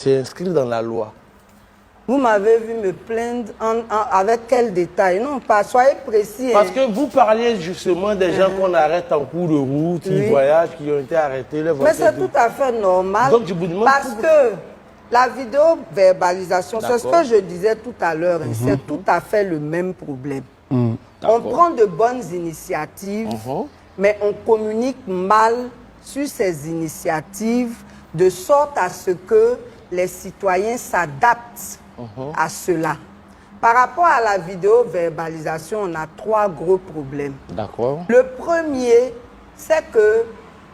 C'est inscrit dans la loi. Vous m'avez vu me plaindre avec quel détail? Non, pas, soyez précis. Parce que vous parliez justement des gens qu'on arrête en cours de route, qui voyagent, qui ont été arrêtés. Mais c'est tout à fait normal. Donc, je vous demande parce que la vidéo-verbalisation, c'est ce que je disais tout à l'heure, c'est tout à fait le même problème. On prend de bonnes initiatives, mais on communique mal sur ces initiatives de sorte à ce que les citoyens s'adaptent à cela. Par rapport à la vidéo-verbalisation, on a 3 gros problèmes. D'accord. Le premier, c'est que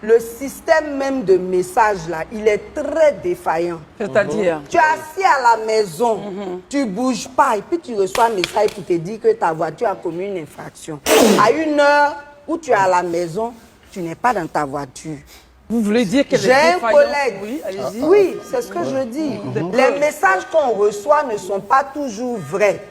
le système même de message là, il est très défaillant. C'est-à-dire Tu es assis à la maison, tu ne bouges pas et puis tu reçois un message pour te dire que ta voiture a commis une infraction. À une heure où tu es à la maison, tu n'es pas dans ta voiture. Vous voulez dire que j'ai un collègue. Oui, allez-y. Oui, c'est ce que je dis. Les messages qu'on reçoit ne sont pas toujours vrais.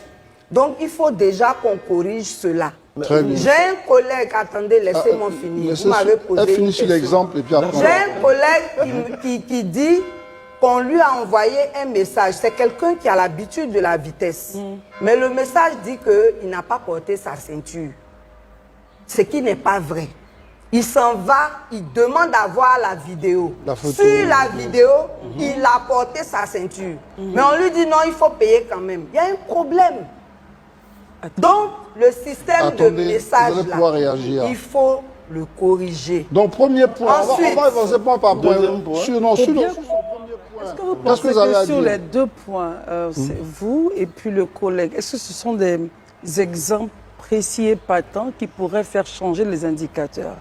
Donc, il faut déjà qu'on corrige cela. J'ai un collègue, attendez, laissez-moi finir. Vous m'avez posé une question. L'exemple et puis après. J'ai un collègue qui dit qu'on lui a envoyé un message. C'est quelqu'un qui a l'habitude de la vitesse. Mais le message dit qu'il n'a pas porté sa ceinture. Ce qui n'est pas vrai. Il s'en va, il demande à voir la vidéo. Sur la vidéo, il a porté sa ceinture. Mais on lui dit non, il faut payer quand même. Il y a un problème. Donc, le système de message là, il faut le corriger. Donc, premier point. Ensuite, on va avancer point par point. Est-ce que vous pensez que sur les 2 points, c'est vous et puis le collègue, est-ce que ce sont des exemples précis et patents qui pourraient faire changer les indicateurs?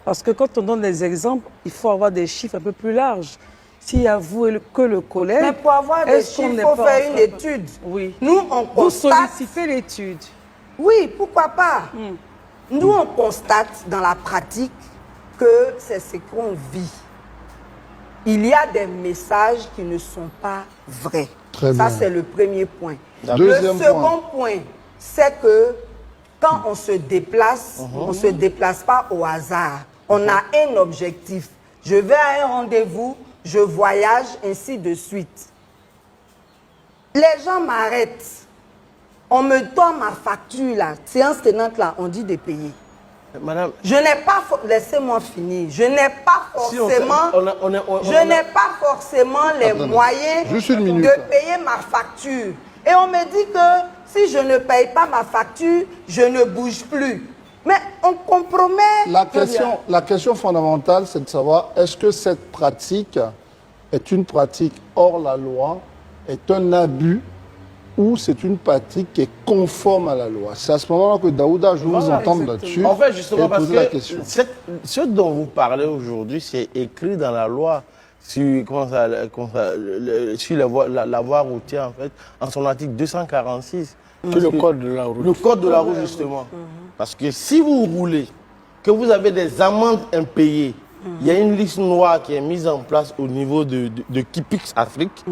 Parce que quand on donne des exemples, il faut avoir des chiffres un peu plus larges. S'il y a vous et que le collègue... Mais pour avoir des chiffres, il faut faire une étude. Oui. Nous, on constate... Vous sollicitez l'étude. Oui, pourquoi pas. Nous, on constate dans la pratique que c'est ce qu'on vit. Il y a des messages qui ne sont pas vrais. Ça, c'est le premier point. Le second point, c'est que quand on se déplace, on ne se déplace pas au hasard. On a un objectif. Je vais à un rendez-vous, je voyage, ainsi de suite. Les gens m'arrêtent. On me donne ma facture, là, séance tenante, là, on dit de payer. Madame, je n'ai pas... Laissez-moi finir. Je n'ai pas forcément... je n'ai pas forcément les moyens de payer ma facture. Et on me dit que si je ne paye pas ma facture, je ne bouge plus. Mais on compromet... La question fondamentale, c'est de savoir, est-ce que cette pratique est une pratique hors la loi, est un abus, ou c'est une pratique qui est conforme à la loi? C'est à ce moment-là que Daouda, je vous entendre là-dessus. En fait, justement, parce que ce dont vous parlez aujourd'hui, c'est écrit dans la loi sur, sur la voie routière, en fait, en son article 246. C'est le code de la route. Le code de la route, justement. Parce que si vous roulez, que vous avez des amendes impayées, il y a une liste noire qui est mise en place au niveau de Kipix Afrique,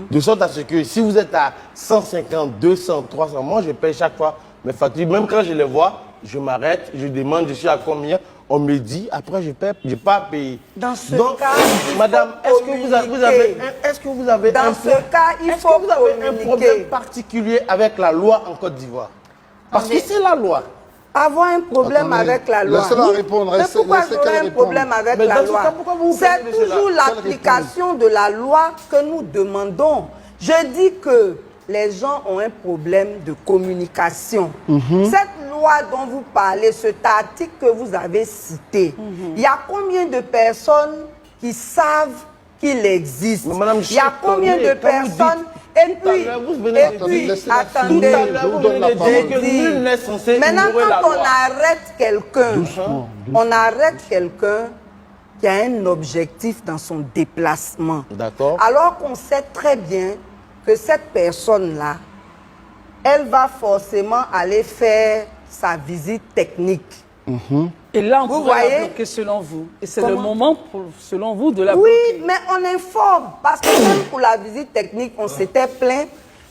de sorte à ce que si vous êtes à 150, 200, 300, moi je paye chaque fois mes factures. Même quand je les vois, je m'arrête, je demande, je suis à combien, on me dit, après je paye, je n'ai pas à payer. Dans ce Donc, cas, madame, est-ce que vous avez un problème particulier avec la loi en Côte d'Ivoire? Parce que c'est la loi. Avoir un problème avec la loi. Laissez-la répondre. Mais pourquoi j'aurais un problème avec la loi? C'est toujours l'application de la loi que nous demandons. Je dis que les gens ont un problème de communication. Cette loi dont vous parlez, cet article que vous avez cité, il y a combien de personnes qui savent qu'il existe? Il y a combien de personnes... Et puis, attendez, maintenant quand on arrête quelqu'un, on arrête quelqu'un qui a un objectif dans son déplacement. Alors qu'on sait très bien que cette personne-là, elle va forcément aller faire sa visite technique. Et là, on pourrait la bloquer selon vous. Et c'est le moment, selon vous, de la bloquer. Oui, mais on informe. Parce que même pour la visite technique, on s'était plaint.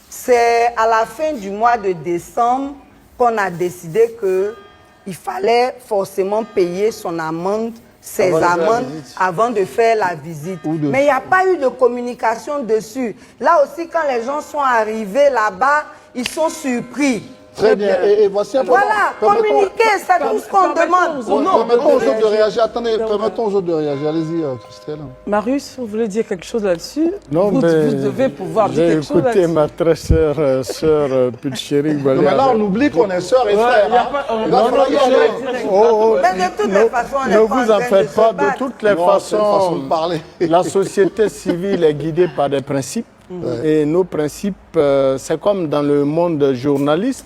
C'est à la fin du mois de décembre qu'on a décidé qu'il fallait forcément payer son amende ces amendes avant de faire la visite. Mais il n'y a pas eu de communication dessus. Là aussi, quand les gens sont arrivés là-bas, ils sont surpris. Très bien. Et voici un Voilà, communiquer, c'est tout ce qu'on demande. Permettons aux autres de réagir. Attendez, permettons aux autres de réagir. Allez-y, Christelle. Marius, vous voulez dire quelque chose là-dessus? Non, vous, mais vous devez pouvoir dire quelque chose là-dessus. j'ai écouté ma très chère sœur Pulchéri. Mais là, on oublie qu'on est sœurs et frères. Mais de toutes les façons, on ne est pas vous en faites pas. De toutes les façons, la société civile est guidée par des principes. Et nos principes, c'est comme dans le monde journaliste.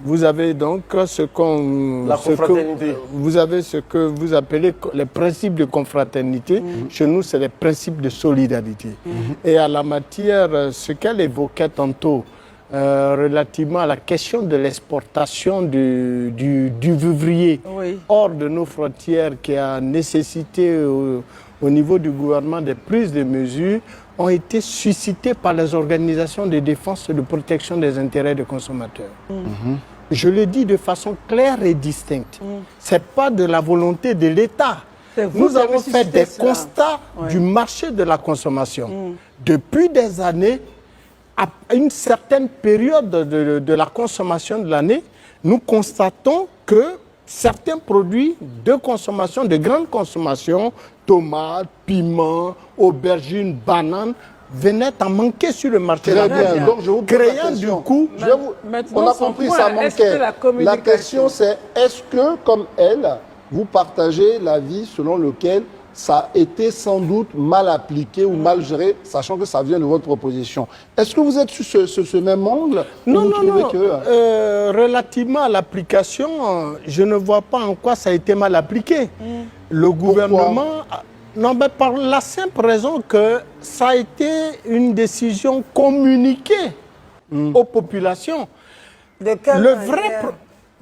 Vous avez donc ce qu'on... La confraternité. Vous avez ce que vous appelez les principes de confraternité. Chez nous, c'est les principes de solidarité. Et à la matière, ce qu'elle évoquait tantôt, relativement à la question de l'exportation du vivrier hors de nos frontières, qui a nécessité au niveau du gouvernement des prises de mesures, ont été suscités par les organisations de défense et de protection des intérêts des consommateurs. Je le dis de façon claire et distincte. Ce n'est pas de la volonté de l'État. Nous avons fait des constats du marché de la consommation. Depuis des années, à une certaine période de la consommation de l'année, nous constatons que certains produits de consommation, de grande consommation, tomates, piments, aubergines, bananes, venaient à manquer sur le marché. Très bien. Donc, je vous pose la question. Du coup, on a compris que ça manquait. La question, c'est est-ce que, comme elle, vous partagez l'avis selon lequel ça a été sans doute mal appliqué ou mal géré, sachant que ça vient de votre proposition. Est-ce que vous êtes sur ce même angle? Non. Relativement à l'application, je ne vois pas en quoi ça a été mal appliqué. Le gouvernement... Non, mais par la simple raison que ça a été une décision communiquée aux populations. De quelle manière?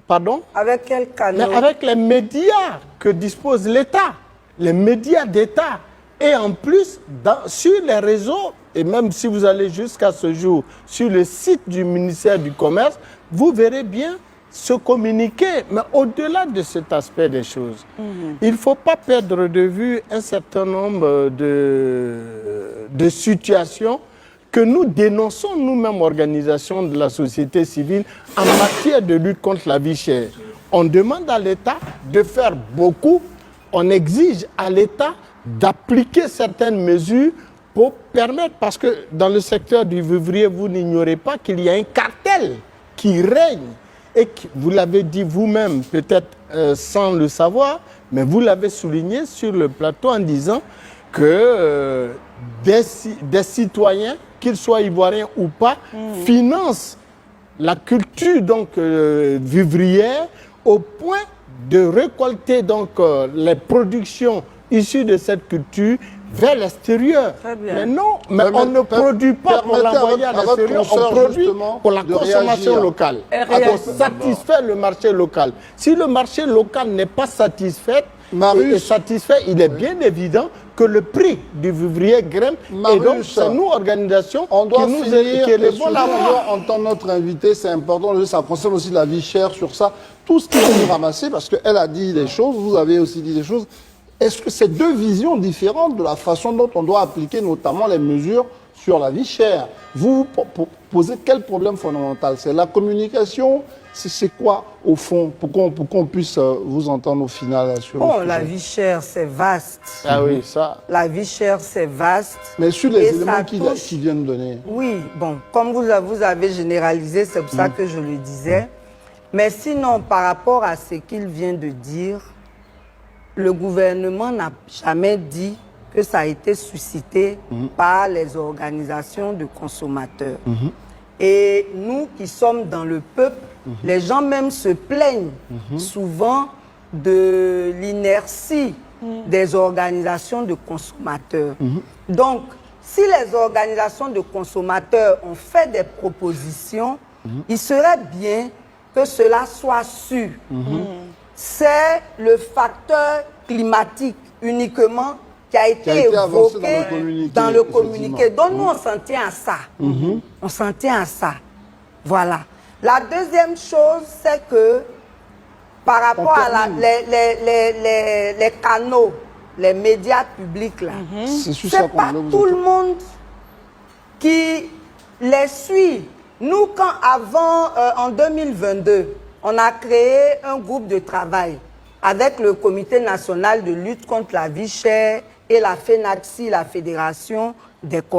Pardon? Avec quel canal? Avec les médias que dispose l'État. Les médias d'État. Et en plus, sur les réseaux, et même si vous allez jusqu'à ce jour sur le site du ministère du Commerce, vous verrez bien ce communiqué. Mais au-delà de cet aspect des choses, il ne faut pas perdre de vue un certain nombre de situations que nous dénonçons nous-mêmes, organisations de la société civile, en matière de lutte contre la vie chère. On demande à l'État de faire beaucoup. On exige à l'État d'appliquer certaines mesures pour permettre, parce que dans le secteur du vivrier, vous n'ignorez pas qu'il y a un cartel qui règne et que, vous l'avez dit vous-même, peut-être sans le savoir, mais vous l'avez souligné sur le plateau en disant que des citoyens, qu'ils soient ivoiriens ou pas, financent la culture donc vivrière au point de récolter donc les productions issues de cette culture vers l'extérieur. Mais non, on ne produit pas pour l'envoyer à l'extérieur, on produit pour la consommation locale. Pour satisfaire le marché local. Si le marché local n'est pas satisfait, il est bien évident que le prix du vivrier grimpe. Et donc, c'est nous, organisations, on doit qui nous entendre notre invité, c'est important, ça concerne aussi la vie chère sur ça. Tout ce qui est ramassé, parce qu'elle a dit des choses, vous avez aussi dit des choses. Est-ce que c'est deux visions différentes de la façon dont on doit appliquer notamment les mesures sur la vie chère? Vous posez quel problème fondamental? C'est la communication? C'est quoi, au fond, pour qu'on puisse vous entendre au final sur le sujet? La vie chère, c'est vaste. Ah oui, ça. La vie chère, c'est vaste. Mais sur les éléments qui viennent donner. Oui, bon, comme vous avez généralisé, c'est pour ça que je le disais. Mais sinon, par rapport à ce qu'il vient de dire, le gouvernement n'a jamais dit que ça a été suscité par les organisations de consommateurs. Et nous qui sommes dans le peuple, les gens même se plaignent souvent de l'inertie des organisations de consommateurs. Donc, si les organisations de consommateurs ont fait des propositions, il serait bien que cela soit su. C'est le facteur climatique uniquement qui a été évoqué dans le communiqué. Donc nous, on s'en tient à ça. On s'en tient à ça. Voilà. La deuxième chose, c'est que par rapport à les canaux les médias publics là, C'est sur ça c'est qu'on pas voulait vous tout le écouter. monde qui les suit. Nous, quand avant, en 2022, on a créé un groupe de travail avec le Comité national de lutte contre la vie chère et la FENACSI, la Fédération des commerces.